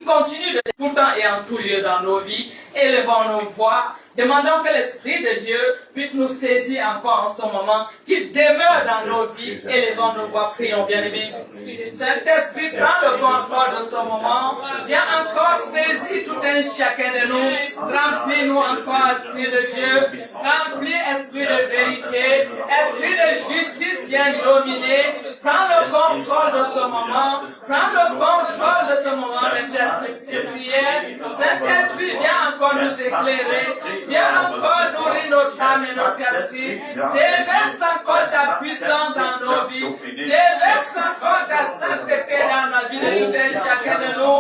continue de tout le temps et en tout lieu dans nos vies. Élevons nos voix. Demandons que l'Esprit de Dieu puisse nous saisir encore en ce moment, qu'il demeure dans nos vies. Élevons nos voix, prions, bien-aimés. Saint-Esprit, prends le contrôle de ce moment. Viens encore saisir tout un chacun de nous. Remplis-nous encore, Esprit de Dieu. Remplis, Esprit de vérité. Esprit de justice, viens dominer. Prends le contrôle de ce moment. Prends le contrôle de ce moment d'exercice de prière. Saint-Esprit, viens encore nous éclairer. Viens encore nourrir notre âme et notre esprit. Déverse encore ta puissance dans nos vies. Déverse encore ta sainteté dans la vie de tout et chacun de nous.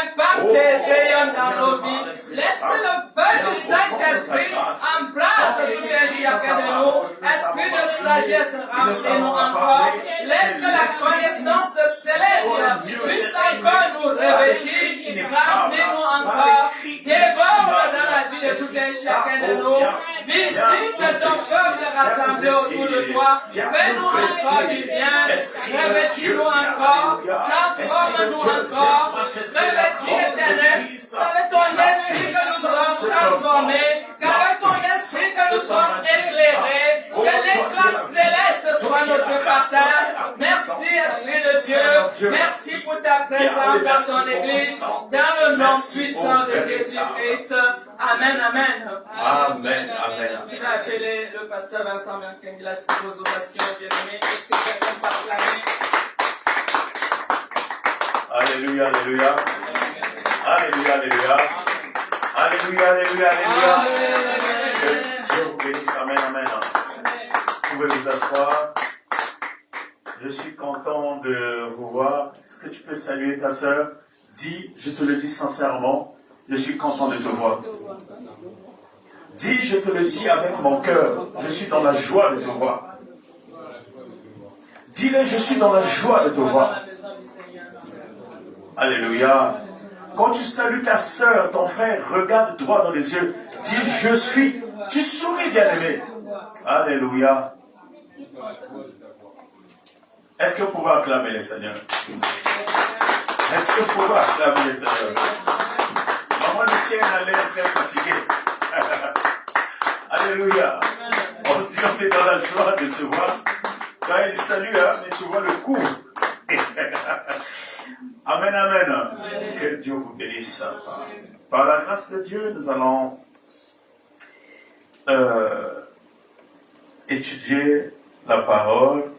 Impacte et rayonne dans nos vies. Laisse que le feu du Saint-Esprit embrasse tout et chacun de nous. Esprit de sagesse, remplis-nous encore. Laisse que la connaissance céleste puisse encore nous revêtir. Remplis-nous encore. Dévore dans la vie de tout et chacun de nous. Visite ton peuple rassemblé autour de toi. Fais-nous encore du bien. Revêtis-nous encore. Transforme-nous encore. Revêtis éternel. Avec ton esprit que nous sommes transformés. Qu'avec ton esprit que nous sommes éclairés. Que l'éclat céleste soit notre partage. Merci, Esprit de Dieu. Merci pour ta présence dans ton Église. Dans le nom puissant de Jésus-Christ. Amen, amen. Amen, amen. Je vais appeler le pasteur Vincent Biankengila sur vos orations, bien-aimés. Est-ce que quelqu'un passe la main? Alléluia, alléluia. Alléluia, alléluia. Alléluia, alléluia, alléluia. Que Dieu vous bénisse. Amen, amen. Vous pouvez vous asseoir. Je suis content de vous voir. Est-ce que tu peux saluer ta sœur? Dis, je te le dis sincèrement, je suis content de te voir. Dis, je te le dis avec mon cœur, je suis dans la joie de te voir. Dis-le, je suis dans la joie de te voir. Alléluia. Quand tu salues ta sœur, ton frère, regarde droit dans les yeux. Dis, je suis. Tu souris, bien-aimé. Alléluia. Est-ce que vous pouvez acclamer les seigneurs? Est-ce que vous pouvez acclamer les seigneurs? Maman Lucien a l'air très fatiguée. Alléluia. On dit on est dans la joie de se voir. Quand il salue, hein, mais tu vois le coup. Amen, amen. Amen. Que Dieu vous bénisse. Par la grâce de Dieu, nous allons étudier la parole.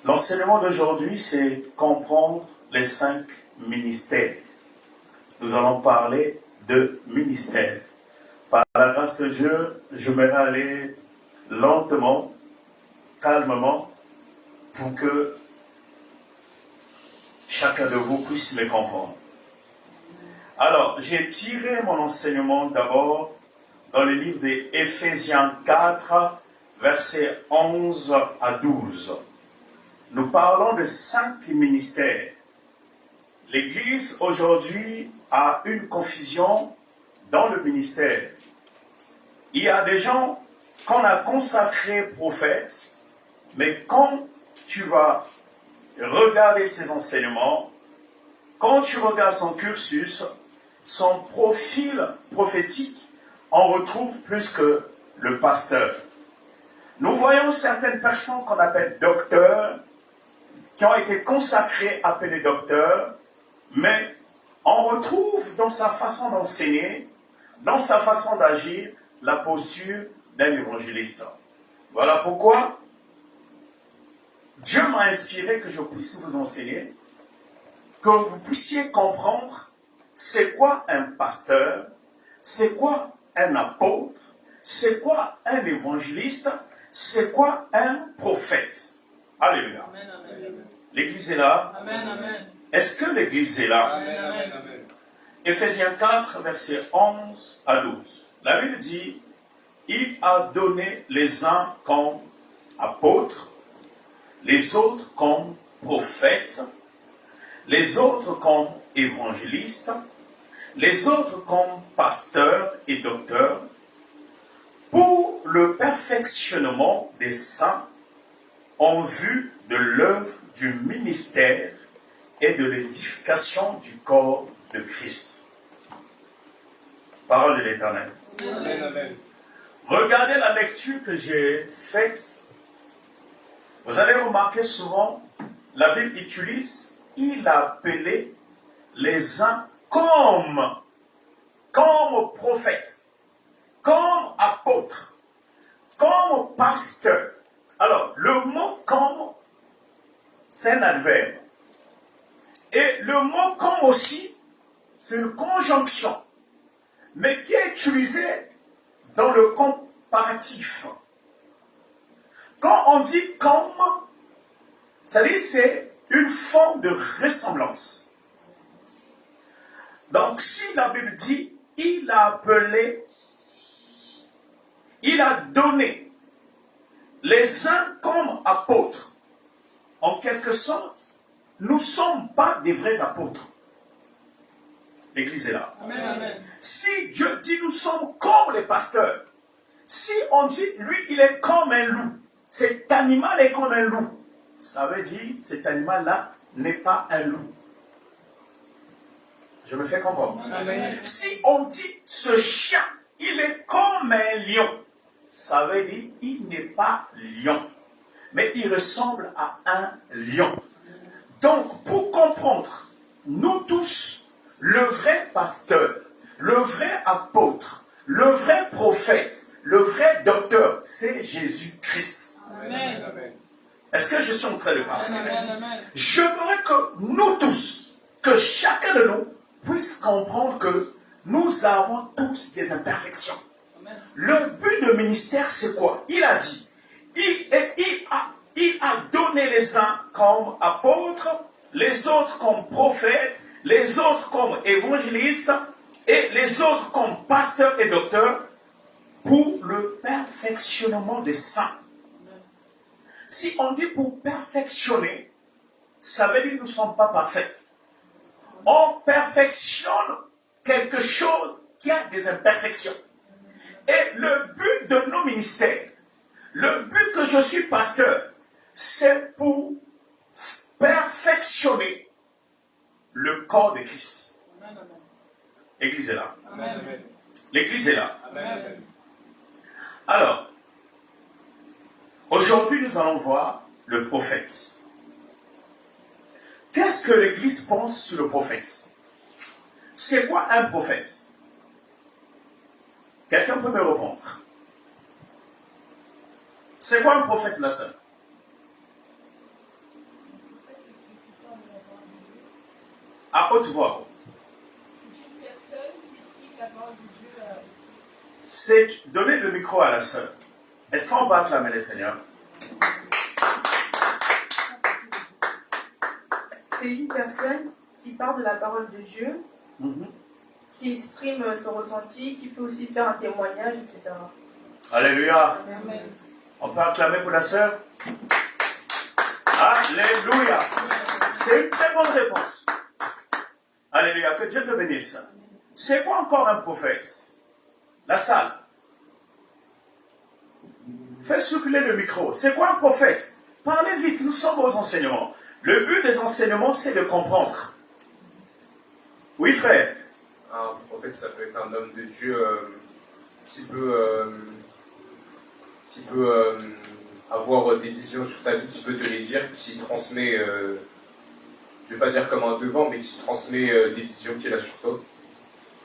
L'enseignement d'aujourd'hui, c'est comprendre les 5 ministères. Nous allons parler de ministères. Par la grâce de Dieu, je vais aller lentement, calmement, pour que chacun de vous puisse me comprendre. Alors, j'ai tiré mon enseignement d'abord dans le livre d'Éphésiens 4, versets 11 à 12. Nous parlons de 5 ministères. L'Église aujourd'hui a une confusion dans le ministère. Il y a des gens qu'on a consacrés prophètes, mais quand tu vas regarder ses enseignements, quand tu regardes son cursus, son profil prophétique, on retrouve plus que le pasteur. Nous voyons certaines personnes qu'on appelle docteurs, qui ont été consacrés, appelés docteurs, mais on retrouve dans sa façon d'enseigner, dans sa façon d'agir, la posture d'un évangéliste. Voilà pourquoi Dieu m'a inspiré que je puisse vous enseigner, que vous puissiez comprendre c'est quoi un pasteur, c'est quoi un apôtre, c'est quoi un évangéliste, c'est quoi un prophète. Alléluia. Amen, amen. L'église est là. Amen, amen. Est-ce que l'église est là? Amen, amen. Éphésiens 4, versets 11 à 12. La Bible dit, il a donné les uns comme apôtres, les autres comme prophètes, les autres comme évangélistes, les autres comme pasteurs et docteurs, pour le perfectionnement des saints en vue de l'œuvre du ministère et de l'édification du corps de Christ. Parole de l'Éternel. Amen. Regardez la lecture que j'ai faite. Vous allez remarquer souvent, la Bible utilise, il a appelé les uns comme prophètes, comme apôtres, comme pasteurs. Alors, le mot comme, c'est un adverbe. Et le mot comme aussi, c'est une conjonction, mais qui est utilisé dans le comparatif. Quand on dit comme, c'est-à-dire c'est une forme de ressemblance. Donc si la Bible dit, il a appelé, il a donné les uns comme apôtres, en quelque sorte, nous ne sommes pas des vrais apôtres. L'Église est là. Amen, amen. Si Dieu dit nous sommes comme les pasteurs, si on dit lui il est comme un loup, cet animal est comme un loup, ça veut dire cet animal-là n'est pas un loup. Je me fais comprendre. Amen. Si on dit ce chien, il est comme un lion, ça veut dire il n'est pas lion, mais il ressemble à un lion. Donc pour comprendre, nous tous, le vrai pasteur, le vrai apôtre, le vrai prophète, le vrai docteur, c'est Jésus-Christ. Amen. Est-ce que je suis en train de parler? Amen, amen. J'aimerais que nous tous, que chacun de nous puisse comprendre que nous avons tous des imperfections. Amen. Le but de ministère, c'est quoi? Il a dit, il a donné les uns comme apôtres, les autres comme prophètes, les autres comme évangélistes, et les autres comme pasteurs et docteurs, pour le perfectionnement des saints. Si on dit pour perfectionner, ça veut dire que nous ne sommes pas parfaits. On perfectionne quelque chose qui a des imperfections. Et le but de nos ministères, le but que je suis pasteur, c'est pour perfectionner le corps de Christ. L'église est là. Amen. L'église est là. Amen. Alors, aujourd'hui nous allons voir le prophète. Qu'est-ce que l'Église pense sur le prophète? C'est quoi un prophète? Quelqu'un peut me répondre? C'est quoi un prophète, la sœur? À haute voix. C'est une personne qui explique la parole de Dieu. C'est donner le micro à la sœur. Est-ce qu'on va acclamer le Seigneur? C'est une personne qui parle de la parole de Dieu, qui exprime son ressenti, qui peut aussi faire un témoignage, etc. Alléluia. Amen. On peut acclamer pour la sœur? Alléluia. C'est une très bonne réponse. Alléluia. Que Dieu te bénisse. C'est quoi encore un prophète? La salle. Fais circuler le micro. C'est quoi un prophète? Parlez vite, nous sommes aux enseignements. Le but des enseignements, c'est de comprendre. Oui, frère. Un prophète, ça peut être un homme de Dieu qui peut avoir des visions sur ta vie, qui peut te les dire, qui transmet, je ne vais pas dire comme un devant, mais qui transmet des visions qu'il a sur toi.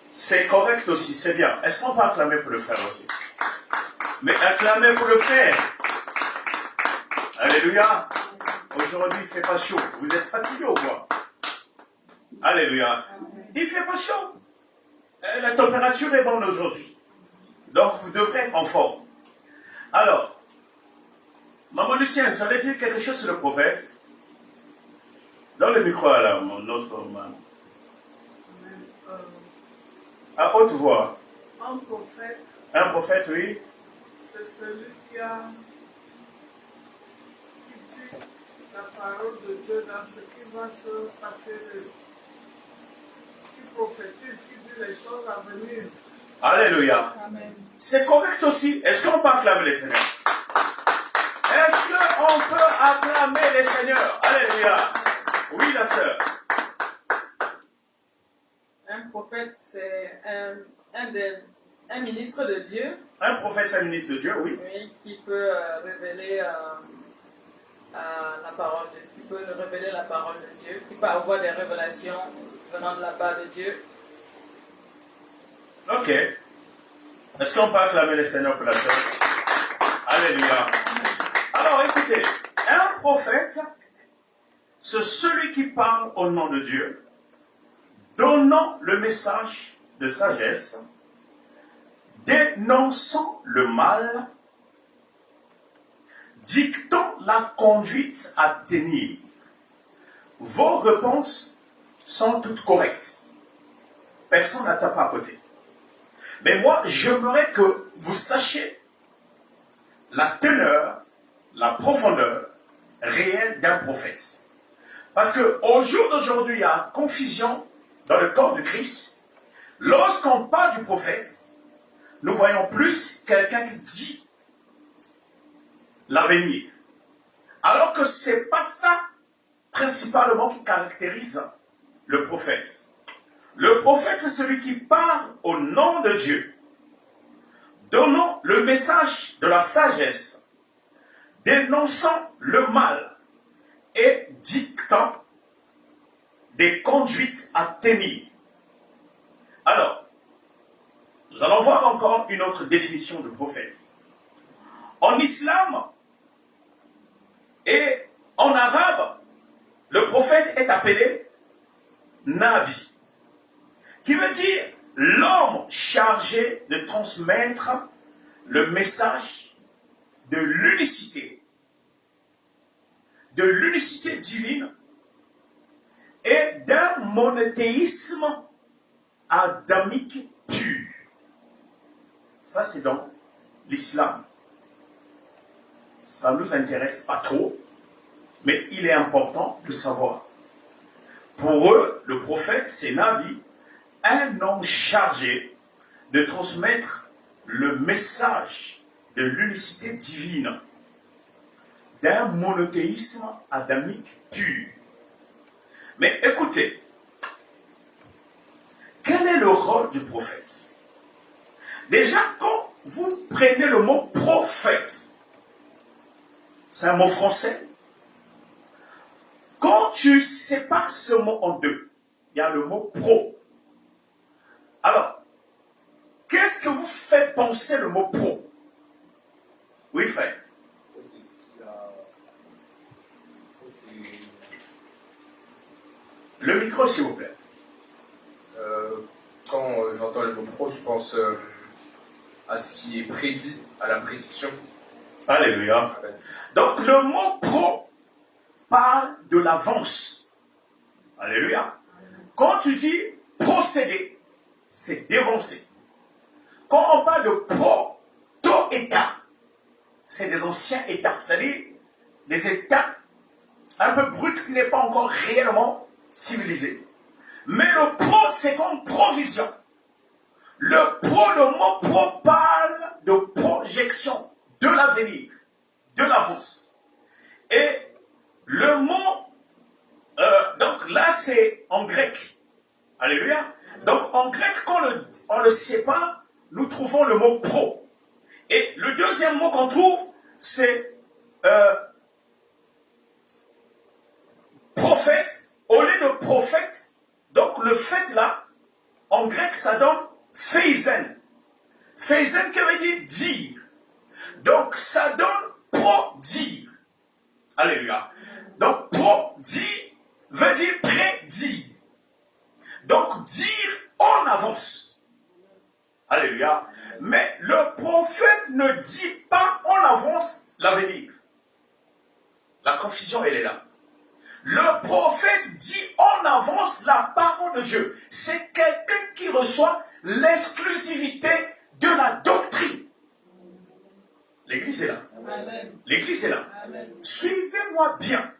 C'est correct aussi, c'est bien. Est-ce qu'on peut acclamer pour le frère aussi? Mais acclamer pour le frère. Alléluia. Aujourd'hui, il ne fait pas chaud. Vous êtes fatigué ou quoi? Alléluia. Il ne fait pas chaud. La température est bonne aujourd'hui. Donc, vous devrez être en forme. Alors, Maman Lucienne, tu allais dire quelque chose sur le prophète? Donne le micro à notre maman. À haute voix. Un prophète, Un prophète, oui. c'est celui qui dit la parole de Dieu dans ce qui va se passer, qui prophétise, qui dit les choses à venir. Alléluia. Amen. C'est correct aussi. Est-ce qu'on peut acclamer les seigneurs? Est-ce qu'on peut acclamer les seigneurs? Alléluia. Oui, la sœur. Un prophète, c'est un ministre de Dieu. Un prophète, c'est un ministre de Dieu, oui. Oui, qui peut révéler la parole de Dieu, qui peut nous révéler la parole de Dieu, qui peut avoir des révélations venant de la part de Dieu. Ok. Est-ce qu'on peut acclamer le Seigneur pour la sœur? Alléluia. Alors écoutez, un prophète, c'est celui qui parle au nom de Dieu, donnant le message de sagesse, dénonçant le mal, dictant la conduite à tenir. Vos réponses sont toutes correctes. Personne n'a tapé à côté. Mais moi, j'aimerais que vous sachiez la teneur, la profondeur réelle d'un prophète. Parce qu'au jour d'aujourd'hui, il y a confusion dans le corps de Christ. Lorsqu'on parle du prophète, nous voyons plus quelqu'un qui dit l'avenir. Alors que ce n'est pas ça principalement qui caractérise le prophète. Le prophète, c'est celui qui parle au nom de Dieu, donnant le message de la sagesse, dénonçant le mal et dictant des conduites à tenir. Alors, nous allons voir encore une autre définition de prophète. En islam et en arabe, le prophète est appelé Nabi, qui veut dire l'homme chargé de transmettre le message de l'unicité divine et d'un monothéisme adamique pur. Ça, c'est dans l'islam. Ça ne nous intéresse pas trop, mais il est important de savoir. Pour eux, le prophète, c'est Nabi, un homme chargé de transmettre le message de l'unicité divine, d'un monothéisme adamique pur. Mais écoutez, quel est le rôle du prophète? Déjà, quand vous prenez le mot prophète, c'est un mot français. Quand tu sépares ce mot en deux, il y a le mot pro. Alors, qu'est-ce que vous fait penser le mot pro? Oui, frère. Le micro, s'il vous plaît. Quand j'entends le mot pro, je pense à ce qui est prédit, à la prédiction. Alléluia. Donc, le mot pro parle de l'avance. Alléluia. Quand tu dis procéder, c'est dévancer. Quand on parle de proto-état, c'est des anciens états, c'est-à-dire des états un peu bruts qui n'est pas encore réellement civilisés. Mais le pro, c'est comme provision. Le mot pro parle de projection, de l'avenir, de l'avance. Et le mot, donc là c'est en grec. Alléluia. Donc en grec, quand on le sépare, nous trouvons le mot pro. Et le deuxième mot qu'on trouve, c'est prophète. Au lieu de prophète, donc le fait là, en grec, ça donne pheizen. Pheizen qui veut dire dire. Donc ça donne pro-dire. Alléluia. Donc pro-dire veut dire prédire. Donc dire en avance. Alléluia. Mais le prophète ne dit pas en avance l'avenir. La confusion, elle est là. Le prophète dit en avance la parole de Dieu. C'est quelqu'un qui reçoit l'exclusivité de la doctrine. L'église est là. L'église est là. Suivez-moi bien.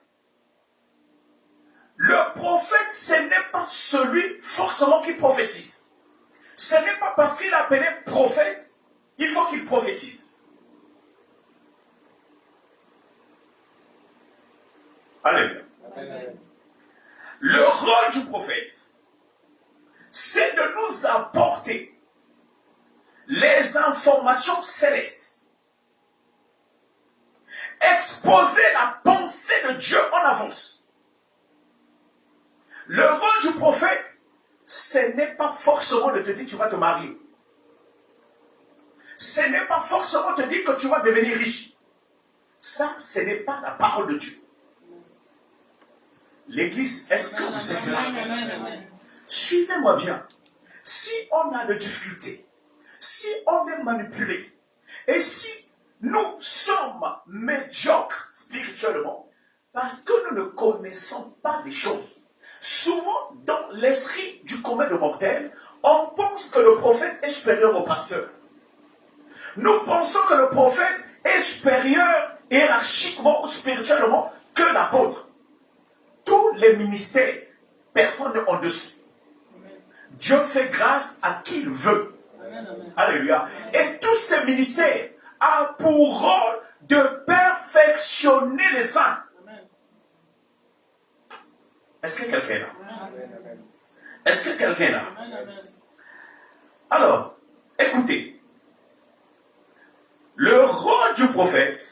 Le prophète, ce n'est pas celui forcément qui prophétise. Ce n'est pas parce qu'il est appelé prophète, il faut qu'il prophétise. Alléluia. Le rôle du prophète, c'est de nous apporter les informations célestes. Exposer la pensée de Dieu en avance. Le rôle du prophète, ce n'est pas forcément de te dire que tu vas te marier. Ce n'est pas forcément de te dire que tu vas devenir riche. Ça, ce n'est pas la parole de Dieu. L'église, est-ce que vous êtes là? Suivez-moi bien. Si on a des difficultés, si on est manipulé, et si nous sommes médiocres spirituellement, parce que nous ne connaissons pas les choses, souvent dans l'esprit du commun de mortels, on pense que le prophète est supérieur au pasteur. Nous pensons que le prophète est supérieur hiérarchiquement ou spirituellement que l'apôtre. Tous les ministères, personne n'est en dessous. Dieu fait grâce à qui il veut. Alléluia. Et tous ces ministères ont pour rôle de perfectionner les saints. Est-ce que quelqu'un est là? Est-ce que quelqu'un est là? Alors, écoutez. Le rôle du prophète,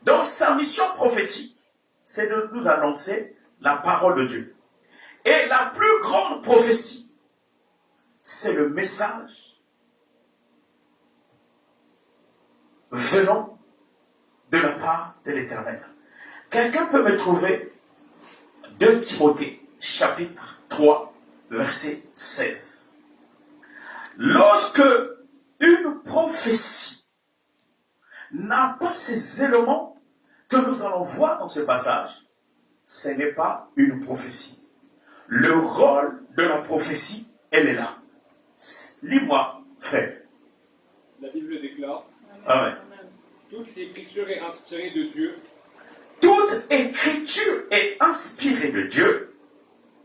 dans sa mission prophétique, c'est de nous annoncer la parole de Dieu. Et la plus grande prophétie, c'est le message venant de la part de l'Éternel. Quelqu'un peut me trouver 2 Timothée, chapitre 3, verset 16. Lorsque une prophétie n'a pas ces éléments que nous allons voir dans ce passage, ce n'est pas une prophétie. Le rôle de la prophétie, elle est là. Lis-moi, frère. La Bible déclare, Amen. toute l'écriture est inspirée de Dieu Toute écriture est inspirée de Dieu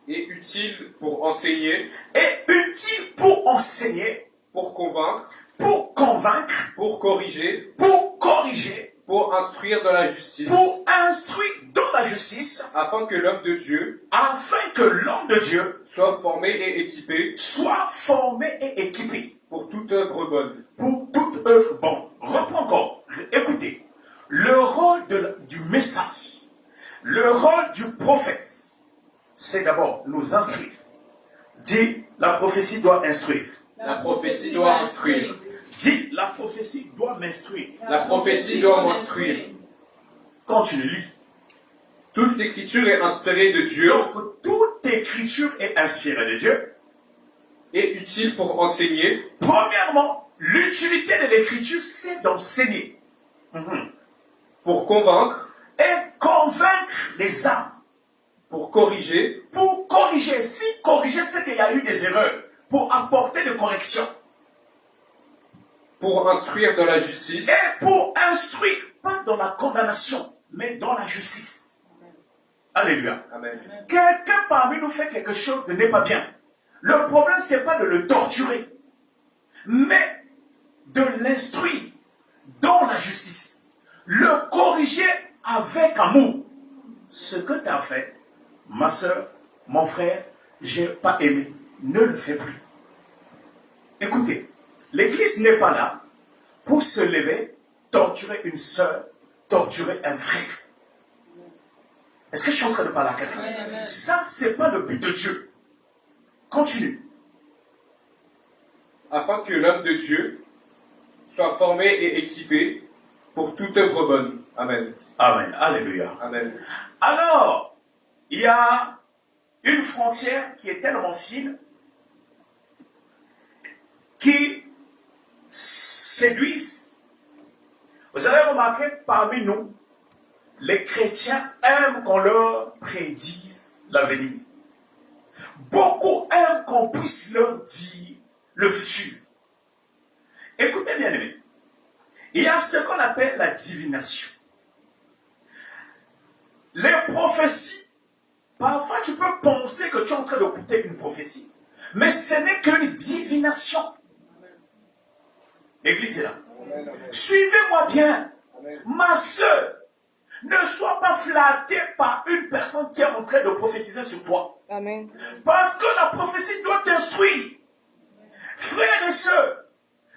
et utile pour enseigner, et utile pour enseigner, pour convaincre, pour convaincre, pour corriger, pour corriger, pour instruire dans la justice, pour instruire dans la justice, afin que l'homme de Dieu afin que l'homme de Dieu soit formé et équipé soit formé et équipé pour toute œuvre bonne. pour toute œuvre bonne. Reprends encore. Écoutez, le rôle du message, le rôle du prophète, c'est d'abord nous instruire. Dis, la prophétie doit instruire. La prophétie doit instruire. Dis, la prophétie doit m'instruire. La prophétie doit m'instruire. Continue, lis. Toute l'écriture est inspirée de Dieu Donc, toute écriture est inspirée de Dieu. et utile pour enseigner, Premièrement, l'utilité de l'écriture, c'est d'enseigner. pour convaincre, Et convaincre les âmes. pour corriger, Pour corriger. Si corriger, c'est qu'il y a eu des erreurs. Pour apporter des corrections. pour instruire dans la justice, Et pour instruire, pas dans la condamnation, mais dans la justice. Alléluia. Amen. Quelqu'un parmi nous fait quelque chose de n'est pas bien. Le problème, ce n'est pas de le torturer, mais de l'instruire dans la justice. Le corriger avec amour. Ce que tu as fait, ma soeur, mon frère, je n'ai pas aimé. Ne le fais plus. Écoutez, l'église n'est pas là pour se lever, torturer une soeur, torturer un frère. Est-ce que je suis en train de parler à quelqu'un? Ça, ce n'est pas le but de Dieu. Continue. afin que l'homme de Dieu soit formé et équipé pour toute œuvre bonne. Amen. Amen. Alléluia. Amen. Alors, il y a une frontière qui est tellement fine qui séduisent. Vous avez remarqué, parmi nous, les chrétiens aiment qu'on leur prédise l'avenir. Beaucoup aiment qu'on puisse leur dire le futur. Écoutez bien, aimés. Il y a ce qu'on appelle la divination. Les prophéties, parfois tu peux penser que tu es en train d'écouter une prophétie, mais ce n'est qu'une divination. L'église est là. Suivez-moi bien. Ma soeur, ne sois pas flattée par une personne qui est en train de prophétiser sur toi. Amen. Parce que la prophétie doit t'instruire. Frères et sœurs,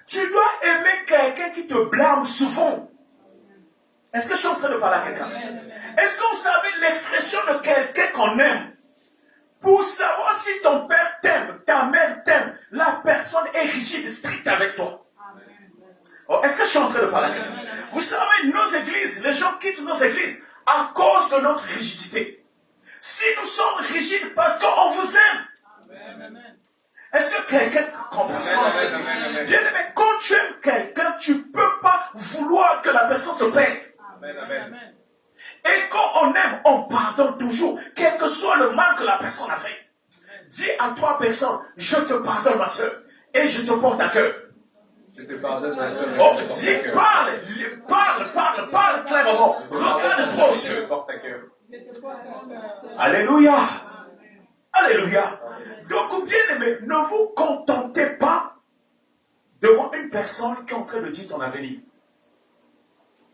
tu dois aimer quelqu'un qui te blâme souvent. Est-ce que je suis en train de parler à quelqu'un? Est-ce que vous savez l'expression de quelqu'un qu'on aime? Pour savoir si ton père t'aime, ta mère t'aime, la personne est rigide, stricte avec toi. Oh, est-ce que je suis en train de parler à quelqu'un? Vous savez, nos églises, les gens quittent nos églises à cause de notre rigidité. Si nous sommes rigides parce qu'on vous aime. Est-ce que quelqu'un comprend ce qu'on dit? Bien aimé, quand tu aimes quelqu'un, tu ne peux pas vouloir que la personne se perde. Et quand on aime, on pardonne toujours, quel que soit le mal que la personne a fait. Dis à toi, personne, je te pardonne, ma soeur, et je te porte à cœur. Je te pardonne, ma soeur. Oh, dis, parle clairement. Regarde trop, Je Dieu. te porte à cœur. Alléluia. Alléluia. Donc, bien aimé, ne vous contentez pas devant une personne qui est en train de dire ton avenir.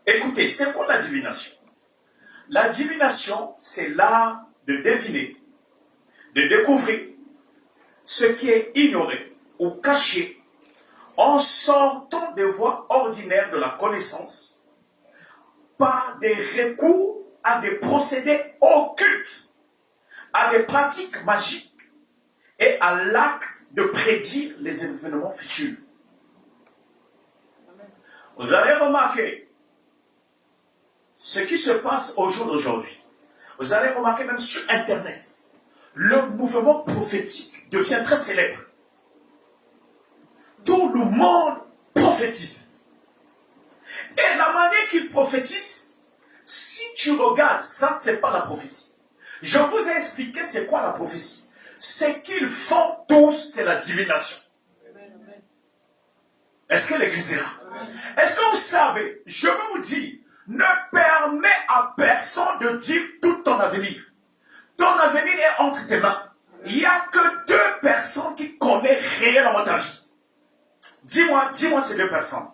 Écoutez, c'est quoi la divination? La divination, c'est l'art de deviner, de découvrir ce qui est ignoré ou caché en sortant des voies ordinaires de la connaissance par des recours à des procédés occultes, à des pratiques magiques et à l'acte de prédire les événements futurs. Vous avez remarqué ce qui se passe au jour d'aujourd'hui. Vous allez remarquer même sur Internet, le mouvement prophétique devient très célèbre. Tout le monde prophétise. Et la manière qu'il prophétise, si tu regardes, ça c'est pas la prophétie. Je vous ai expliqué c'est quoi la prophétie. Ce qu'ils font tous, c'est la divination. Est-ce que l'église est là? Est-ce que vous savez, je veux vous dire, ne permets à personne de dire tout ton avenir. Ton avenir est entre tes mains. Il n'y a que deux personnes qui connaissent réellement ta vie. Dis-moi ces deux personnes.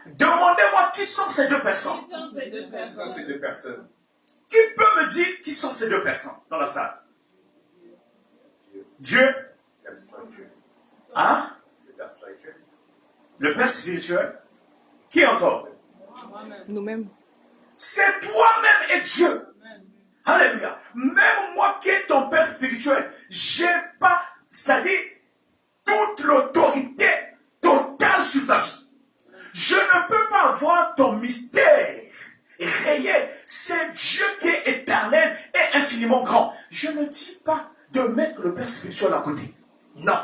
Demandez-moi qui sont ces deux personnes. Qui sont ces deux personnes? Qui peut me dire qui sont ces deux personnes dans la salle? Dieu. Hein? Le Père spirituel. Le Père spirituel. Qui encore? Nous-mêmes. C'est toi-même et Dieu. Alléluia. Même moi qui est ton Père spirituel, j'ai pas, c'est-à-dire, toute l'autorité totale sur ta vie. Je ne peux pas voir ton mystère réel. C'est Dieu qui est éternel et infiniment grand. Je ne dis pas de mettre le Père spirituel à côté. Non.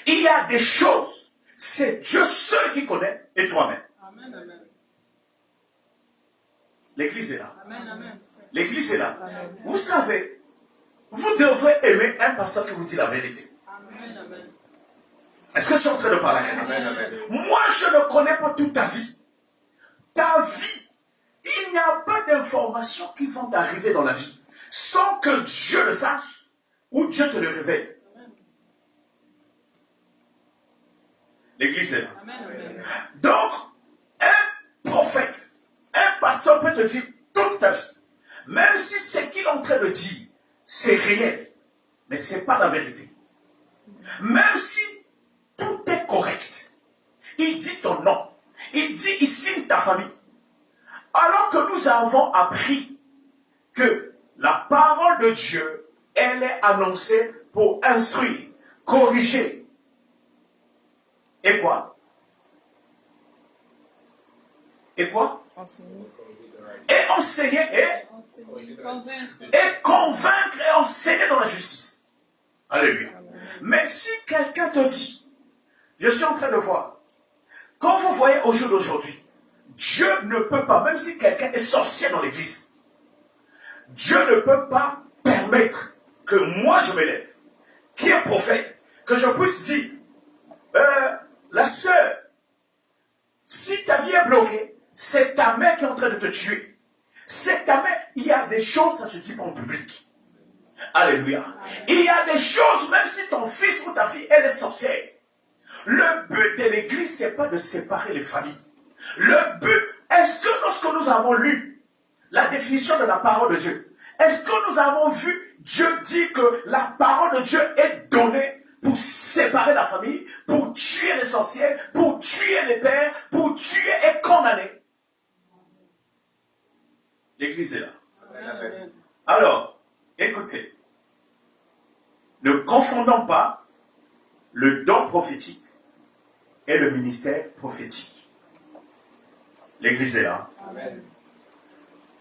Il y a des choses, c'est Dieu seul qui connaît et toi-même. L'église est là. L'église est là. Vous savez, vous devrez aimer un pasteur qui vous dit la vérité. Est-ce que je suis en train de parler à quelqu'un? Moi, je ne connais pas toute ta vie. Ta vie, il n'y a pas d'informations qui vont t'arriver dans la vie sans que Dieu le sache ou Dieu te le révèle. L'église est là. Donc, un prophète, un pasteur peut te dire toute ta vie. Même si ce qu'il est en train de dire, c'est réel, mais ce n'est pas la vérité. Même si tout est correct, il dit ton nom, il dit, il signe ta famille. Alors que nous avons appris que la parole de Dieu, elle est annoncée pour instruire, corriger. Et quoi? Et quoi? Et enseigner et convaincre et enseigner dans la justice. Alléluia. Mais si quelqu'un te dit, je suis en train de voir, quand vous voyez au jour d'aujourd'hui, Dieu ne peut pas, même si quelqu'un est sorcier dans l'église, Dieu ne peut pas permettre que moi je m'élève, qui est prophète, que je puisse dire, la sœur, si ta vie est bloquée, c'est ta mère qui est en train de te tuer. C'est ta mère. Il y a des choses, ça se dit pas en public. Alléluia. Il y a des choses, même si ton fils ou ta fille, elle est sorcière. Le but de l'église, c'est pas de séparer les familles. Le but, est-ce que lorsque nous avons lu la définition de la parole de Dieu, est-ce que nous avons vu Dieu dit que la parole de Dieu est donnée pour séparer la famille, pour tuer les sorciers, pour tuer les pères, pour tuer et condamner. L'église est là. Amen. Alors, écoutez, ne confondons pas le don prophétique et le ministère prophétique. L'église est là. Amen.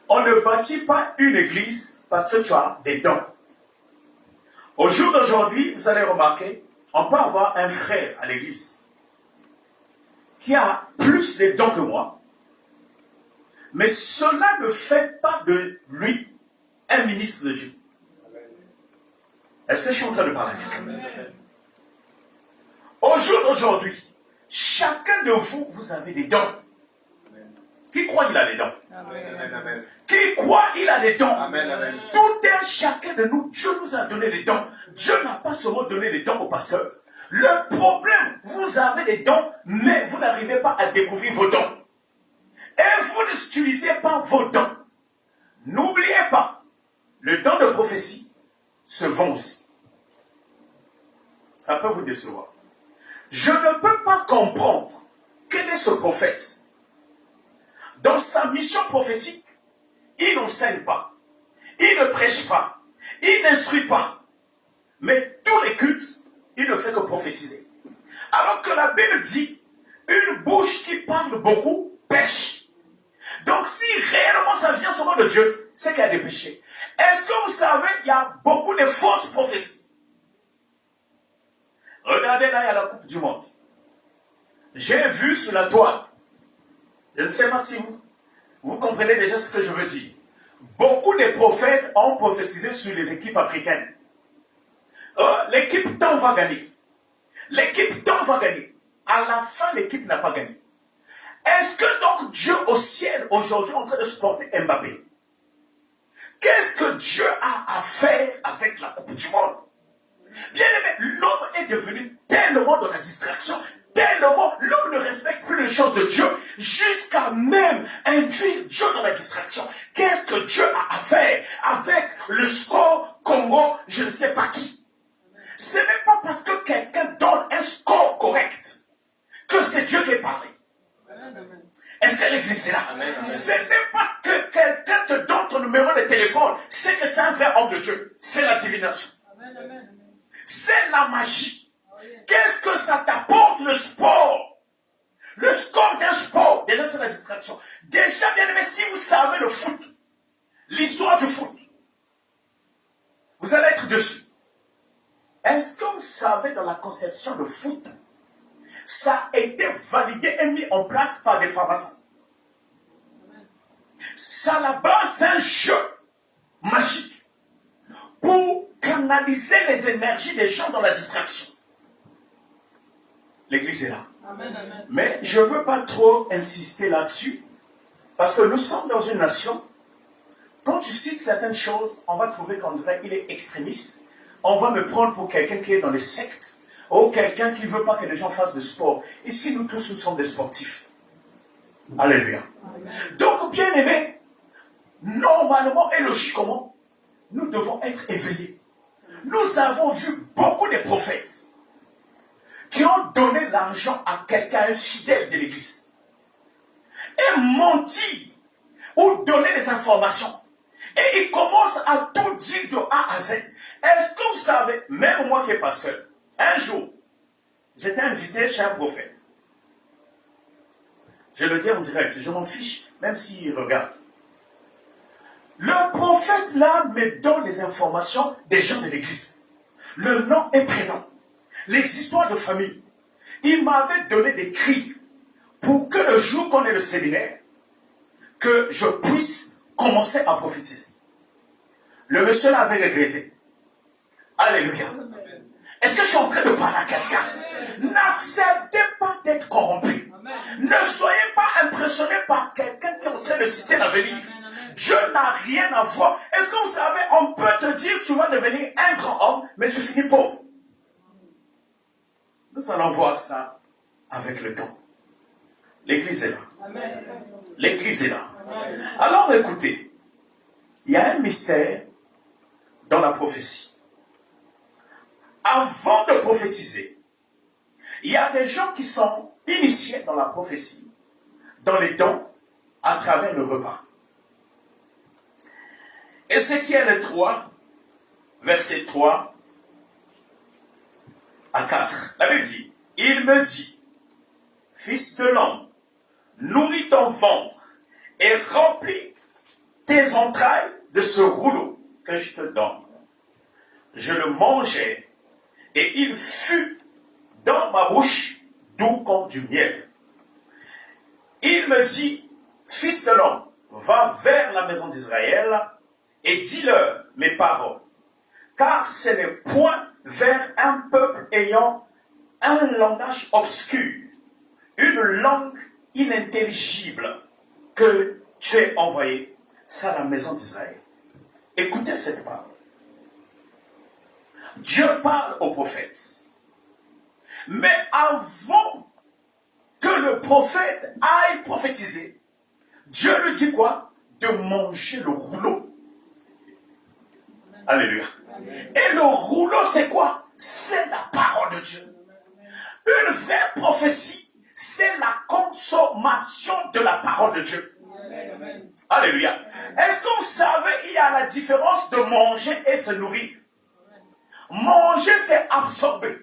On ne bâtit pas une église parce que tu as des dons. Au jour d'aujourd'hui, vous allez remarquer, on peut avoir un frère à l'église qui a plus de dons que moi, mais cela ne fait pas de lui un ministre de Dieu. Est-ce que je suis en train de parler à quelqu'un? Au jour d'aujourd'hui, chacun de vous, vous avez des dons. Qui croit qu'il a des dons? Amen. Qui croit qu'il a des dons? Amen. Tout un chacun de nous, Dieu nous a donné des dons. Dieu n'a pas seulement donné des dons au pasteur. Le problème, vous avez des dons, mais vous n'arrivez pas à découvrir vos dons. Et vous n'utilisez pas vos dons. N'oubliez pas, le don de prophétie se vend aussi. Ça peut vous décevoir. Je ne peux pas comprendre quel est ce prophète. Dans sa mission prophétique, il n'enseigne pas, il ne prêche pas, il n'instruit pas. Mais tous les cultes, il ne fait que prophétiser. Alors que la Bible dit, une bouche qui parle beaucoup pêche. Donc si réellement ça vient seulement de Dieu, c'est qu'il y a des péchés. Est-ce que vous savez, il y a beaucoup de fausses prophéties. Regardez là, il y a la Coupe du Monde. J'ai vu sur la toile. Je ne sais pas si vous comprenez déjà ce que je veux dire. Beaucoup de prophètes ont prophétisé sur les équipes africaines. L'équipe tant va gagner. L'équipe tant va gagner. À la fin, l'équipe n'a pas gagné. Est-ce que donc Dieu au ciel aujourd'hui est en train de supporter Mbappé? Qu'est-ce que Dieu a à faire avec la Coupe du Monde? Bien aimé, l'homme est devenu tellement dans la distraction, tellement l'homme ne respecte plus les choses de Dieu, jusqu'à même induire Dieu dans la distraction. Qu'est-ce que Dieu a à faire avec le score Congo, je ne sais pas qui? Ce n'est pas parce que quelqu'un donne un score correct que c'est Dieu qui est parlé. Est-ce que l'église est là? Amen. Ce n'est pas que quelqu'un te donne ton numéro de téléphone, c'est que c'est un vrai homme de Dieu. C'est la divination. C'est la magie. Qu'est-ce que ça t'apporte le sport? Le score d'un sport, déjà c'est la distraction. Déjà, bien aimé, si vous savez le foot, l'histoire du foot, vous allez être dessus. Est-ce que vous savez dans la conception de foot, ça a été validé et mis en place par des francs-maçons? Ça à la base, c'est un jeu magique pour canaliser les énergies des gens dans la distraction. L'église est là. Amen. Mais je ne veux pas trop insister là-dessus, parce que nous sommes dans une nation, quand tu cites certaines choses, on va trouver qu'on dirait qu'il est extrémiste, on va me prendre pour quelqu'un qui est dans les sectes, ou quelqu'un qui ne veut pas que les gens fassent de sport. Ici, nous tous, nous sommes des sportifs. Alléluia. Donc, bien aimé, normalement et logiquement, nous devons être éveillés. Nous avons vu beaucoup de prophètes qui ont donné l'argent à quelqu'un infidèle de l'église et menti ou donné des informations. Et ils commencent à tout dire de A à Z. Est-ce que vous savez, même moi qui est pasteur, un jour, j'étais invité chez un prophète. Je le dis en direct, je m'en fiche, même s'il regarde. Le prophète là me donne les informations des gens de l'église. Le nom et prénom. Les histoires de famille. Il m'avait donné des cris pour que le jour qu'on ait le séminaire, que je puisse commencer à prophétiser. Le monsieur l'avait regretté. Alléluia. Est-ce que je suis en train de parler à quelqu'un? N'acceptez pas d'être corrompu. Ne soyez pas impressionné par quelqu'un qui est en train de citer l'avenir. Dieu n'a rien à voir. Est-ce que vous savez, on peut te dire que tu vas devenir un grand homme, mais tu finis pauvre. Nous allons voir ça avec le temps. L'église est là. L'église est là. Alors écoutez, il y a un mystère dans la prophétie. Avant de prophétiser, il y a des gens qui sont initiés dans la prophétie, dans les dons, à travers le repas. Ézéchiel 3, verset 3 à 4. La Bible dit, il me dit, fils de l'homme, nourris ton ventre et remplis tes entrailles de ce rouleau que je te donne. Je le mangeai et il fut dans ma bouche doux comme du miel. Il me dit, fils de l'homme, va vers la maison d'Israël et dis-leur mes paroles, car ce n'est point vers un peuple ayant un langage obscur, une langue inintelligible que tu es envoyé, c'est la maison d'Israël. Écoutez cette parole. Dieu parle aux prophètes. Mais avant que le prophète aille prophétiser, Dieu lui dit quoi? De manger le rouleau. Alléluia. Et le rouleau, c'est quoi? C'est la parole de Dieu. Une vraie prophétie, c'est la consommation de la parole de Dieu. Alléluia. Est-ce que vous savez, il y a la différence de manger et se nourrir? Manger, c'est absorber.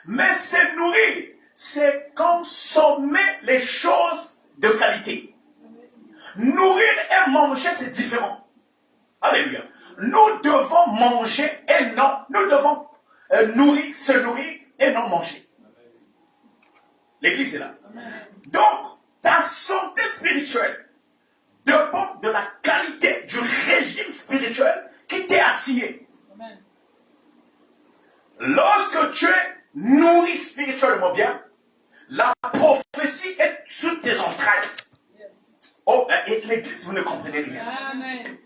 Mais se nourrir, c'est consommer les choses de qualité. Nourrir et manger, c'est différent. Alléluia. Nous devons manger et non, nous devons nourrir, se nourrir et non manger. L'église est là. Donc, ta santé spirituelle dépend de la qualité du régime spirituel qui t'est assigné. Lorsque tu es nourri spirituellement bien, la prophétie est sous tes entrailles. Oh, et l'église, vous ne comprenez rien. Amen.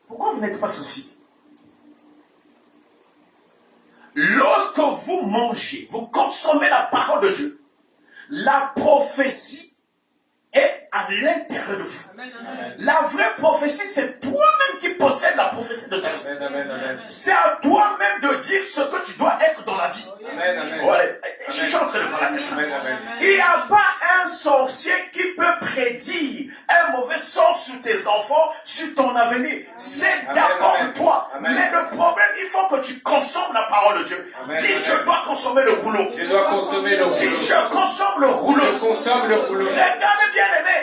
Pourquoi vous n'êtes pas sensible? Lorsque vous mangez, vous consommez la parole de Dieu, la prophétie est à l'intérieur de vous. Amen, amen. La vraie prophétie, c'est toi-même qui possèdes la prophétie de ta vie. C'est à toi-même de dire ce que tu dois être dans la vie. Amen, amen. Ouais, je suis en train de parler à quelqu'un. Amen, amen. Il n'y a pas un sorcier qui peut prédire un mauvais sort sur tes enfants, sur ton avenir. C'est Amen, d'abord amen. toi. Amen. Mais le problème, il faut que tu consommes la parole de Dieu. Amen, Dis, amen. je dois consommer le rouleau. Je dois consommer le Dis, rouleau. je consomme le rouleau. Je consomme le rouleau. Regardez bien aimé.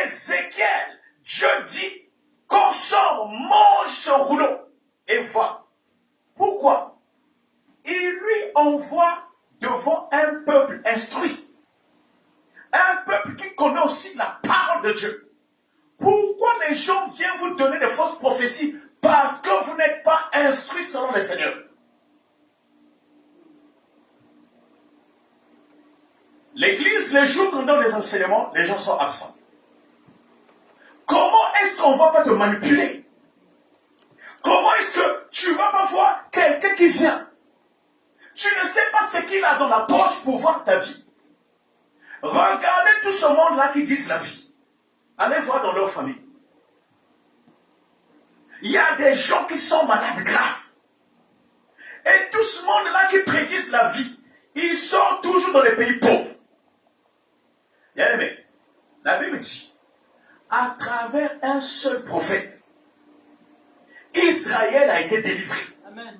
Ézéchiel, Dieu dit, consomme, mange ce rouleau. Et vois. Pourquoi? Il lui envoie devant un peuple instruit. Un peuple qui connaît aussi la parole de Dieu. Pourquoi les gens viennent vous donner des fausses prophéties? Parce que vous n'êtes pas instruits selon le Seigneur. L'église, les jours qu'on donne les enseignements, les gens sont absents. Comment est-ce qu'on ne va pas te manipuler? Comment est-ce que tu ne vas pas voir quelqu'un qui vient? Tu ne sais pas ce qu'il a dans la poche pour voir ta vie. Regardez tout ce monde-là qui disent la vie. Allez voir dans leur famille. Il y a des gens qui sont malades graves. Et tout ce monde-là qui prédisent la vie, ils sont toujours dans les pays pauvres. Bien aimé, la Bible dit, à travers un seul prophète, Israël a été délivré. Amen.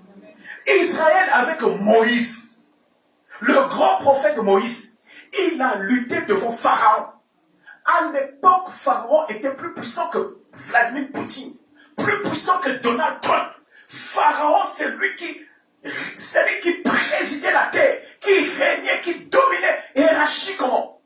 Israël avec Moïse, le grand prophète Moïse, il a lutté devant Pharaon. À l'époque, Pharaon était plus puissant que Vladimir Poutine, plus puissant que Donald Trump. Pharaon, c'est lui qui présidait la terre, qui régnait, qui dominait hiérarchiquement.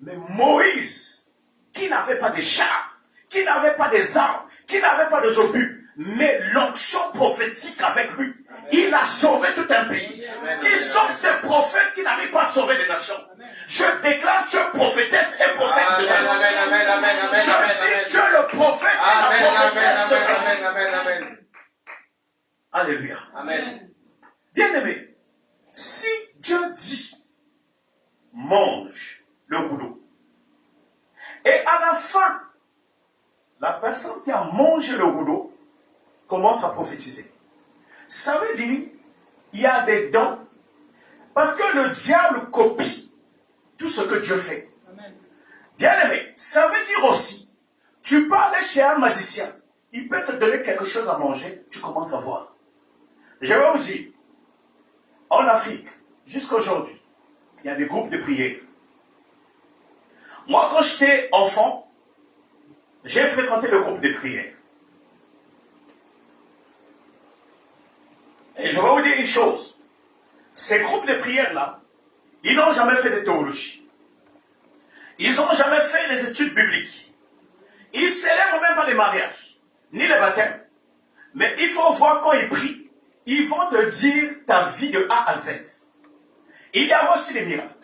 Mais Moïse, qui n'avait pas de chars, qui n'avait pas des armes, qui n'avait pas de obus, mais l'onction prophétique avec lui, il a sauvé tout un pays. Qui sont ces prophètes qui n'arrivent pas à sauver les nations? Je déclare que prophétesse et prophète de ta vie. Je dis que le prophète et la prophétesse de ta vie. Amen. Alléluia. Amen. Bien-aimé, si Dieu dit, mange le rouleau, et à la fin, la personne qui a mangé le rouleau commence à prophétiser. Ça veut dire, il y a des dons, parce que le diable copie tout ce que Dieu fait. Amen. Bien aimé, ça veut dire aussi, tu peux aller chez un magicien, il peut te donner quelque chose à manger, tu commences à voir. Je vais vous dire, en Afrique, jusqu'à aujourd'hui, il y a des groupes de prière. Moi, quand j'étais enfant, j'ai fréquenté le groupe de prière. Et je vais vous dire une chose. Ces groupes de prière-là, ils n'ont jamais fait de théologie. Ils n'ont jamais fait les études bibliques. Ils ne célèbrent même pas les mariages, ni les baptêmes. Mais il faut voir quand ils prient, ils vont te dire ta vie de A à Z. Il y a aussi des miracles.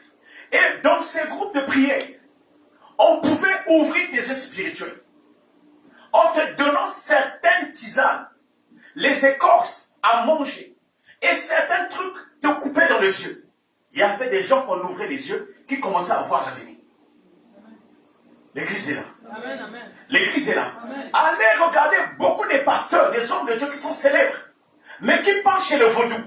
Et dans ces groupes de prière, on pouvait ouvrir des yeux spirituels. En te donnant certaines tisanes, les écorces à manger, et certains trucs te coupaient dans les yeux. Il y avait des gens qu'on ouvrait les yeux qui commençaient à voir l'avenir. L'église est là. Amen, amen. L'église est là. Amen. Allez regarder beaucoup de pasteurs, des hommes de Dieu qui sont célèbres, mais qui partent chez le vaudou.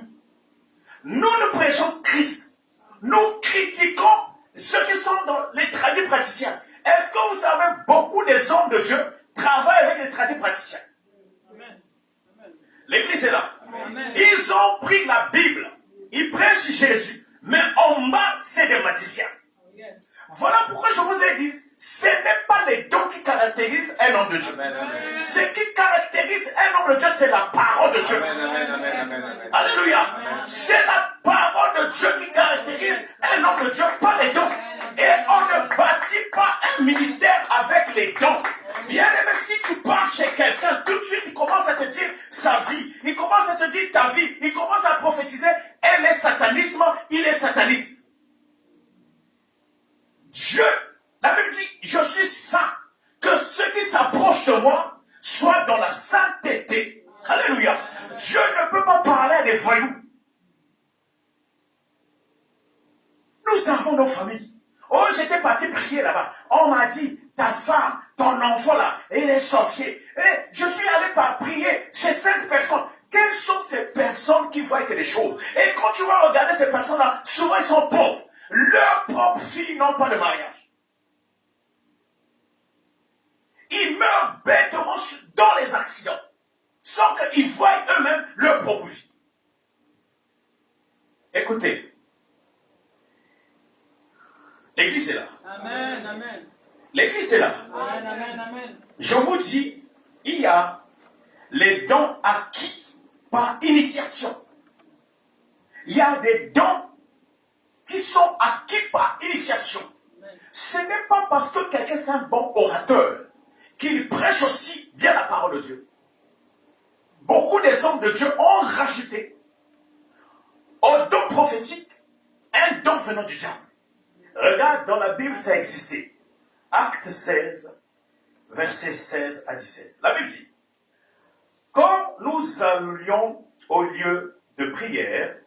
Nous prêchons Christ. Nous critiquons ceux qui sont dans les tradis praticiens. Est-ce que vous savez, beaucoup des hommes de Dieu travaillent avec les tradis praticiens? Amen. Amen. L'église est là. Amen. Ils ont pris la Bible. Ils prêchent Jésus. Mais en bas, c'est des magiciens. Yes. Voilà pourquoi je vous ai dit, ce n'est pas les dons qui caractérisent un homme de Dieu. Amen, amen. Ce qui caractérise un homme de Dieu, c'est la parole de Dieu. Amen, amen, amen, amen, amen. Alléluia. C'est la parole de Dieu qui caractérise un homme de Dieu, pas les dons. Et on ne bâtit pas un ministère avec les dons. Bien aimé, si tu pars chez quelqu'un, tout de suite, il commence à te dire sa vie. Il commence à te dire ta vie. Il commence à prophétiser. Elle est satanisme, il est sataniste. Dieu, la Bible dit, je suis saint. Que ceux qui s'approchent de moi soient dans la sainteté. Alléluia. Dieu ne peut pas parler à des voyous. Nous avons nos familles. Oh, j'étais parti prier là-bas. On m'a dit, ta femme, ton enfant là, il est sorcier. Et je suis allé prier chez 5 personnes. Quelles sont ces personnes qui voient que des choses? Et quand tu vas regarder ces personnes-là, souvent ils sont pauvres. Leurs propres filles n'ont pas de mariage. Ils meurent bêtement dans les accidents, sans qu'ils voient eux-mêmes leur propre vie. Écoutez, l'église est là. Amen, amen. L'église est là. Amen, amen, amen. Je vous dis, il y a les dons acquis par initiation. Il y a des dons qui sont acquis par initiation. Ce n'est pas parce que quelqu'un est un bon orateur qu'il prêche aussi bien la parole de Dieu. Beaucoup des hommes de Dieu ont rajouté au don prophétique un don venant du diable. Regarde, dans la Bible, ça a existé. Acte 16, versets 16 à 17. La Bible dit, quand nous allions au lieu de prière,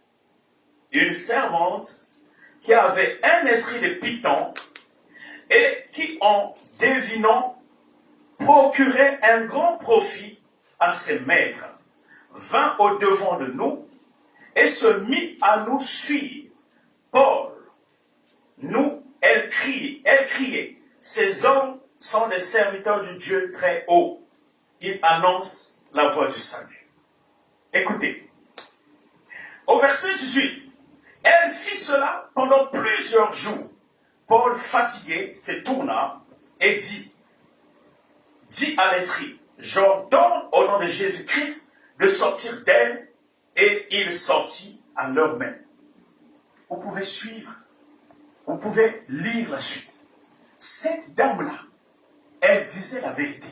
une servante qui avait un esprit de python et qui, en devinant, procurait un grand profit à ses maîtres, vint au devant de nous et se mit à nous suivre. Paul, elle criait, ces hommes sont les serviteurs du Dieu très haut. Ils annoncent la voie du salut. Écoutez, au verset 18, elle fit cela pendant plusieurs jours. Paul, fatigué, se tourna et dit à l'esprit, j'ordonne au nom de Jésus-Christ de sortir d'elle, et il sortit à leur main. Vous pouvez suivre, vous pouvez lire la suite. Cette dame-là, elle disait la vérité.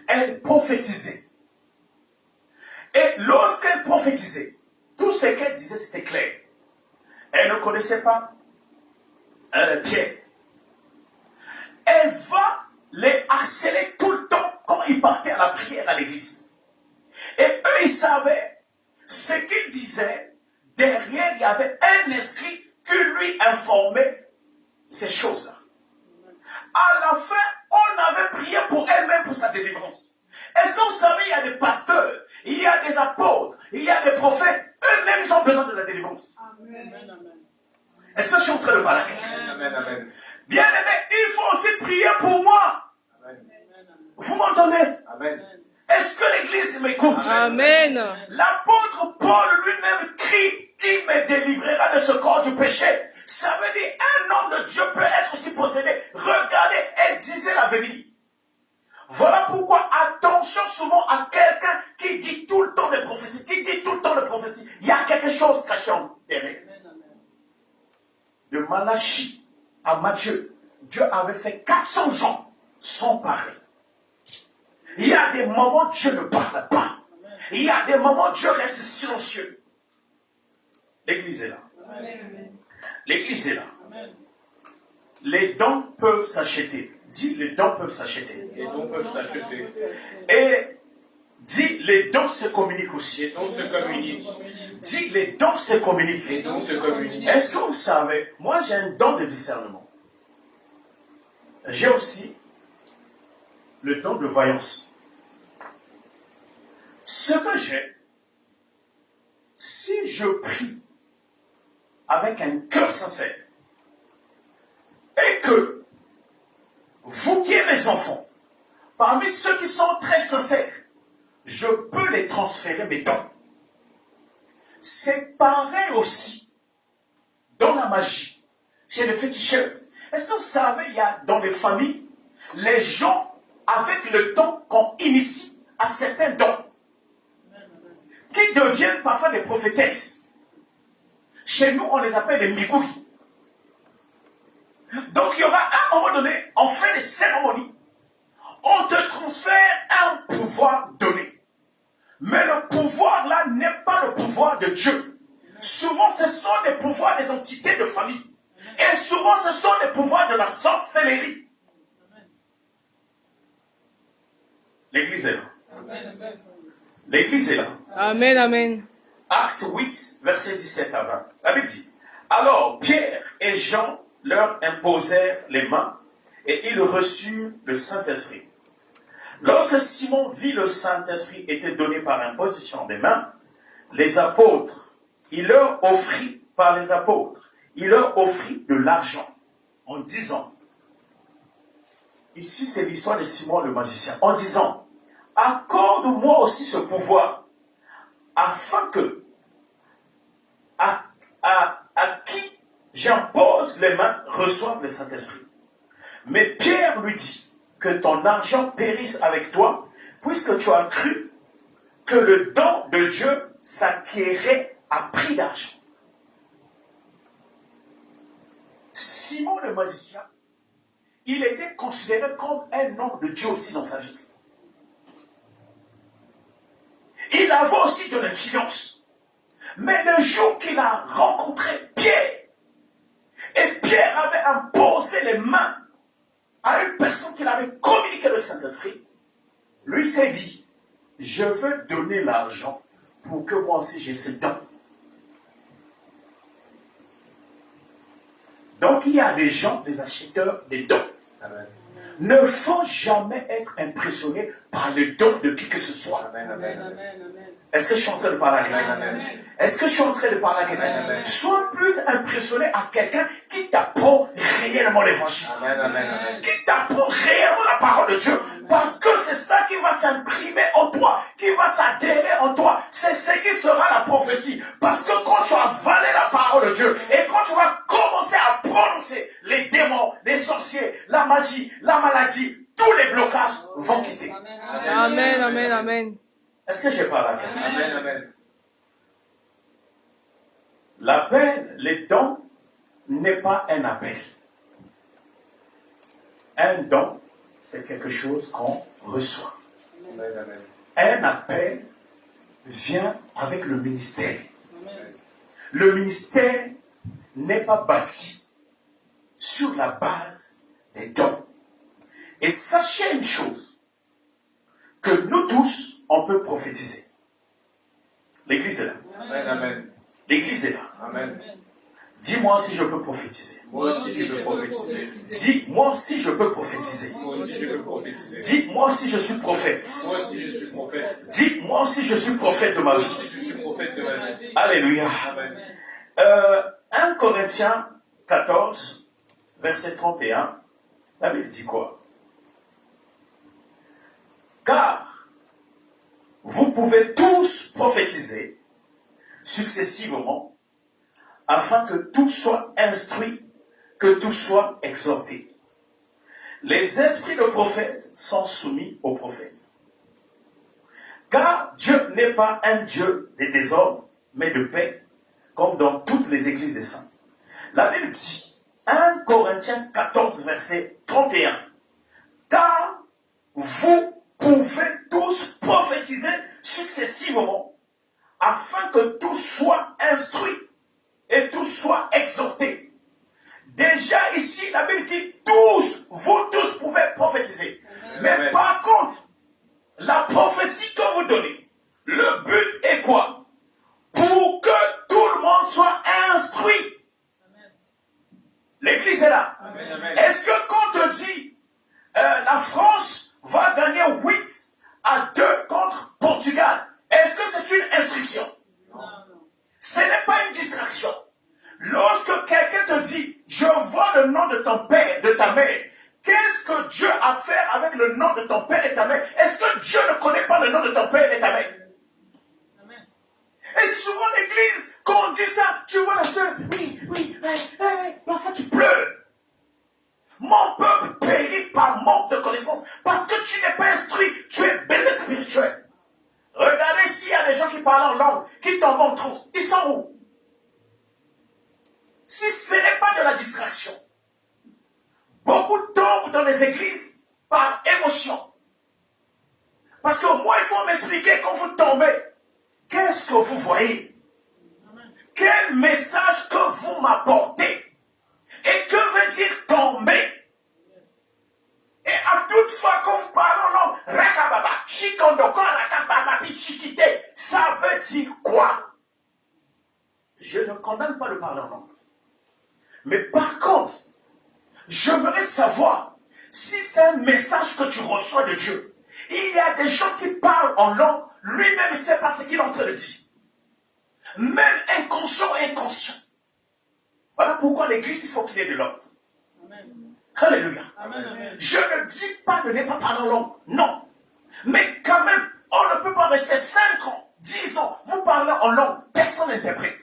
Elle prophétisait. Et lorsqu'elle prophétisait, tout ce qu'elle disait, c'était clair. Elle ne connaissait pas Pierre. Elle va les harceler tout le temps quand ils partaient à la prière à l'église. Et eux, ils savaient ce qu'ils disaient. Derrière, il y avait un esprit qui lui informait ces choses-là. À la fin, on avait prié pour elle-même pour sa délivrance. Est-ce que vous savez, il y a des pasteurs, il y a des apôtres, il y a des prophètes, eux-mêmes, ils ont besoin de la délivrance. Est-ce que je suis en train de parler à quelqu'un? Amen. Bien aimé, il faut aussi prier pour moi. Vous m'entendez? Amen. Est-ce que l'église m'écoute? Amen. L'apôtre Paul lui-même crie, qui me délivrera de ce corps du péché? Ça veut dire, un homme de Dieu peut être aussi possédé. Regardez, elle disait l'avenir. Voilà pourquoi attention souvent à quelqu'un qui dit tout le temps des prophéties, Il y a quelque chose caché en derrière. De Malachie à Matthieu, Dieu avait fait 400 ans sans parler. Il y a des moments où Dieu ne parle pas. Il y a des moments où Dieu reste silencieux. L'église est là. L'église est là. Les dons peuvent s'acheter. Dis, les dons peuvent s'acheter. Les dons peuvent s'acheter. Et dis, les dons se communiquent aussi. Les dons se communiquent. Dis, les dons se communiquent. Les dons se communiquent. Est-ce que vous savez, moi j'ai un don de discernement. J'ai aussi le don de voyance. Ce que j'ai, si je prie avec un cœur sincère et que vous qui êtes mes enfants, parmi ceux qui sont très sincères, je peux les transférer mes dons. C'est pareil aussi dans la magie, chez les féticheurs. Est-ce que vous savez, il y a dans les familles, les gens, avec le temps qu'on initie à certains dons, qui deviennent parfois des prophétesses. Chez nous, on les appelle les migouilles. Donc, il y aura à un moment donné, on fait des cérémonies, on te transfère un pouvoir donné. Mais le pouvoir là n'est pas le pouvoir de Dieu. Souvent, ce sont des pouvoirs des entités de famille. Et souvent, ce sont des pouvoirs de la sorcellerie. L'église est là. L'église est là. Amen. Acte 8, verset 17 à 20. La Bible dit, alors Pierre et Jean leur imposèrent les mains et ils reçurent le Saint-Esprit. Lorsque Simon vit le Saint-Esprit était donné par imposition des mains, les apôtres, il leur offrit par les apôtres, il leur offrit de l'argent en disant, ici c'est l'histoire de Simon le magicien, en disant, accorde-moi aussi ce pouvoir, afin que à qui j'impose les mains reçoive le Saint-Esprit. Mais Pierre lui dit, que ton argent périsse avec toi, puisque tu as cru que le don de Dieu s'acquérait à prix d'argent. Simon le magicien, il était considéré comme un homme de Dieu aussi dans sa vie. Il avait aussi de l'influence. Mais le jour qu'il a rencontré Pierre, et Pierre avait imposé les mains à une personne qui avait communiqué le Saint-Esprit, lui s'est dit, je veux donner l'argent pour que moi aussi j'ai ce don. Donc il y a des gens, des acheteurs des dons. Amen. Ne faut jamais être impressionné par le don de qui que ce soit. Amen. Est-ce que je suis en train de parler à quelqu'un? Amen. Est-ce que je suis en train de parler à quelqu'un? Amen. Sois plus impressionné à quelqu'un qui t'apprend réellement l'évangile. Amen. Qui t'apprend réellement la parole de Dieu. Parce que c'est ça qui va s'imprimer en toi, qui va s'adhérer en toi. C'est ce qui sera la prophétie. Parce que quand tu as avalé la parole de Dieu, et quand tu vas commencer à prononcer, les démons, les sorciers, la magie, la maladie, tous les blocages vont quitter. Amen. Est-ce que j'ai parlé à quelqu'un? Amen. L'appel, les dons, n'est pas un appel. Un don, c'est quelque chose qu'on reçoit. Amen. Un appel vient avec le ministère. Le ministère n'est pas bâti sur la base des dons. Et sachez une chose, que nous tous, on peut prophétiser. L'église est là. Amen. L'église est là. Amen. Dis-moi si je peux prophétiser. Moi aussi, je peux prophétiser. Dis-moi si je peux prophétiser. Moi aussi, je peux prophétiser. Dis-moi si je suis prophète. Moi aussi, je suis prophète. Dis-moi si je suis prophète de ma Moi vie. aussi, je suis prophète de ma vie. Alléluia. Amen. 1 Corinthiens 14, verset 31, la Bible dit quoi? Car vous pouvez tous prophétiser successivement, afin que tout soit instruit, que tout soit exhorté. Les esprits de prophètes sont soumis aux prophètes. Car Dieu n'est pas un Dieu de désordre, mais de paix, comme dans toutes les églises des saints. La Bible dit, 1 Corinthiens 14, verset 31, car vous pouvez tous prophétiser successivement, afin que tout soit instruit et tout soit exhorté. Déjà ici, la Bible dit, vous tous pouvez prophétiser. Mais Amen. par contre, la prophétie que vous donnez, le but est quoi? Pour que tout le monde soit instruit. L'église est là. Amen, amen. Est-ce que quand on dit la France va gagner 8-2 contre Portugal, est-ce que c'est une instruction? Ce n'est pas une distraction. Lorsque quelqu'un te dit, je vois le nom de ton père, de ta mère, qu'est-ce que Dieu a à faire avec le nom de ton père et ta mère? Est-ce que Dieu ne connaît pas le nom de ton père et ta mère? Et souvent l'église, quand on dit ça, tu vois la soeur, oui, parfois tu pleures. Mon peuple périt par manque de connaissance, parce que tu n'es pas instruit, tu es bébé spirituel. Regardez s'il y a des gens qui parlent en langue, qui tombent en transe, ils sont où? Si ce n'est pas de la distraction, beaucoup tombent dans les églises par émotion. Parce que moi, il faut m'expliquer quand vous tombez. Qu'est-ce que vous voyez? Quel message que vous m'apportez? Et que veut dire tomber? Et à toute fois qu'on vous parle en langue, rakababa, shikondoko, rakababa, shikite, ça veut dire quoi? Je ne condamne pas de parler en langue. Mais par contre, j'aimerais savoir si c'est un message que tu reçois de Dieu. Il y a des gens qui parlent en langue, lui-même ne sait pas ce qu'il est en train de dire. Même inconscient et inconscient. Voilà pourquoi l'église, il faut qu'il y ait de l'ordre. Alléluia. Amen. Je ne dis pas de ne pas parler en langue. Non. Mais quand même, on ne peut pas rester 5 ans, 10 ans, vous parlez en langue, personne n'interprète.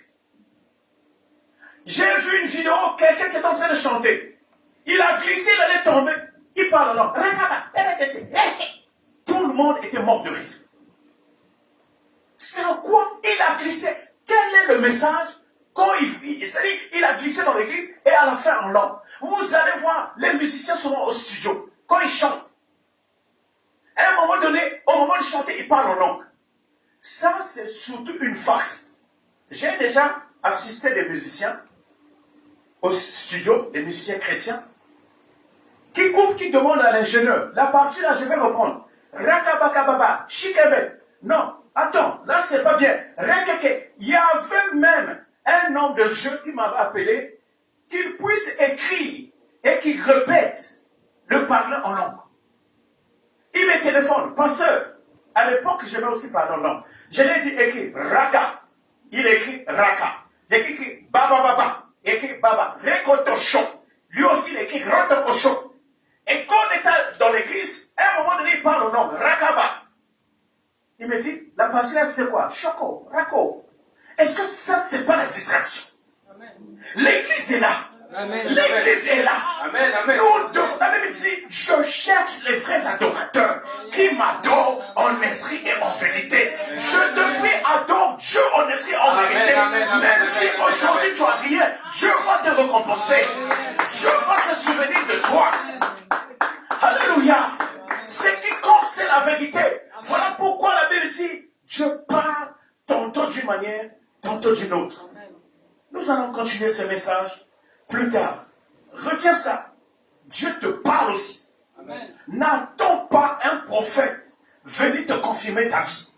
J'ai vu une vidéo, quelqu'un qui est en train de chanter. Il a glissé, il allait tomber. Il parle en langue. Tout le monde était mort de rire. C'est en quoi il a glissé? Quel est le message? Quand il a glissé dans l'église et à la fin en langue. Vous allez voir, les musiciens souvent au studio, quand ils chantent. À un moment donné, au moment de chanter, ils parlent en langue. Ça, c'est surtout une farce. J'ai déjà assisté des musiciens au studio, des musiciens chrétiens, qui coupent, qui demandent à l'ingénieur, la partie là, je vais reprendre. Rakabakababa, shikebe. Non, attends, là c'est pas bien. Rakake. Il y avait même un homme de Dieu qui m'avait appelé, qu'il puisse écrire et qu'il répète le parler en langue. Il me téléphone, pasteur. À l'époque, je vais aussi parler en langue. Je lui ai dit, écrit Raka. Il écrit Raka. J'ai écrit Baba Baba. Il écrit Baba. Rekotosho. Lui aussi, il écrit Rotokosho. Et quand on était dans l'église, à un moment donné, il parle en langue. Rakaba. Il me dit, la partie là, c'était quoi? Choco, Rako. Est-ce que ça, c'est pas la distraction? L'église est là. Amen. L'église est là. Amen, amen. Nous devons, la Bible dit, je cherche les vrais adorateurs qui m'adorent en esprit et en vérité. Je te prie, adore Dieu en esprit et en Amen, vérité. amen, amen, Même si amen, aujourd'hui amen. tu as rien, Dieu va te récompenser. Dieu va se souvenir de toi. Alléluia. Ce qui compte, c'est la vérité. Voilà pourquoi la Bible dit, Dieu parle tantôt d'une manière, tantôt d'une autre. Nous allons continuer ce message plus tard. Retiens ça. Dieu te parle aussi. N'attends pas un prophète venir te confirmer ta vie.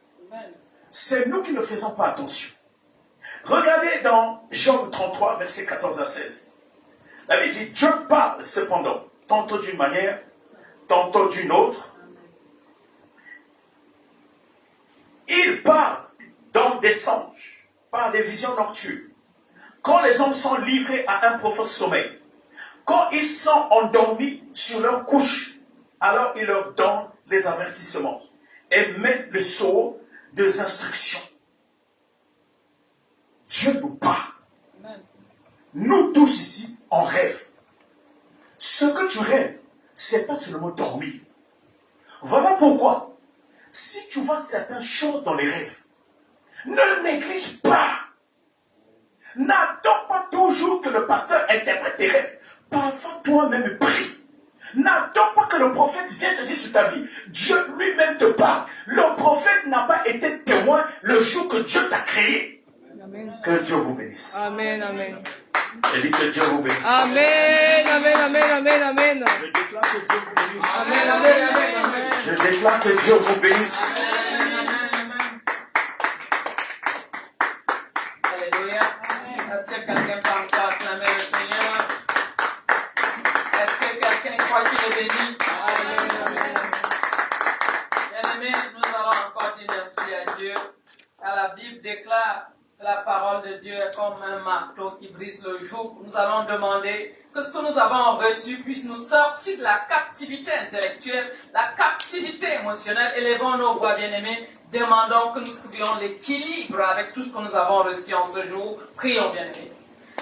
C'est nous qui ne faisons pas attention. Regardez dans Job 33, versets 14 à 16. La Bible dit, Dieu parle cependant, tantôt d'une manière, tantôt d'une autre. Il parle dans des songes, par des visions nocturnes. Quand les hommes sont livrés à un profond sommeil, quand ils sont endormis sur leur couche, alors il leur donne les avertissements et met le sceau des instructions. Dieu nous parle. Nous tous ici, on rêve. Ce que tu rêves, c'est pas seulement dormir. Voilà pourquoi, si tu vois certaines choses dans les rêves, ne néglige pas. N'attends pas toujours que le pasteur interprète tes rêves. Parfois, toi-même prie. N'attends pas que le prophète vienne te dire sur ta vie. Dieu lui-même te parle. Le prophète n'a pas été témoin le jour que Dieu t'a créé. Amen. Que Dieu vous bénisse. Amen, amen. Je dis que Dieu vous bénisse. Amen, amen, amen, amen, amen. Je déclare que Dieu vous bénisse. Amen, amen, amen, amen. Je déclare que Dieu vous bénisse. Alléluia. Est-ce que quelqu'un peut acclamer le Seigneur? Est-ce que quelqu'un croit qu'il est béni? Bien-aimés, nous allons encore dire merci à Dieu. Car la Bible déclare que la parole de Dieu est comme un marteau qui brise le joug. Nous allons demander que ce que nous avons reçu puisse nous sortir de la captivité intellectuelle, la captivité émotionnelle. Élevons nos voix, bien-aimés. Demandons que nous trouvions l'équilibre avec tout ce que nous avons reçu en ce jour. Prions, bien-aimés.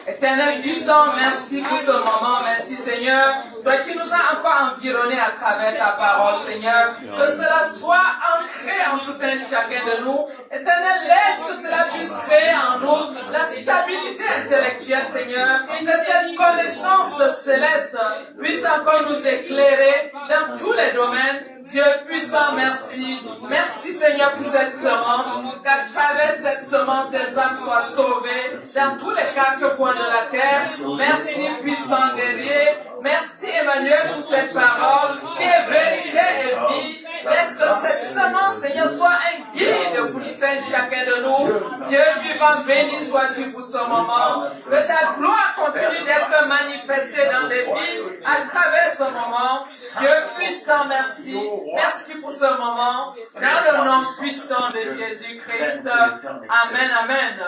Éternel puissant, merci pour ce moment, merci Seigneur, toi qui nous as encore environnés à travers ta parole, Seigneur, que cela soit ancré en tout un chacun de nous. Éternel, laisse que cela puisse créer en nous la stabilité intellectuelle, Seigneur, que cette connaissance céleste puisse encore nous éclairer dans tous les domaines. Dieu puissant, merci. Merci Seigneur pour cette semence, qu'à travers cette semence des âmes soient sauvées dans tous les quatre coins de la terre. Merci puissant guerrier. Merci Emmanuel pour cette parole qui est vérité et vie. Laisse que cette semence, Seigneur, soit un guide pour chacun de nous. Dieu vivant, béni sois-tu pour ce moment. Que ta gloire continue d'être manifestée dans les vies à travers ce moment. Dieu puissant, merci. Merci pour ce moment. Dans le nom puissant de Jésus-Christ. Amen, amen.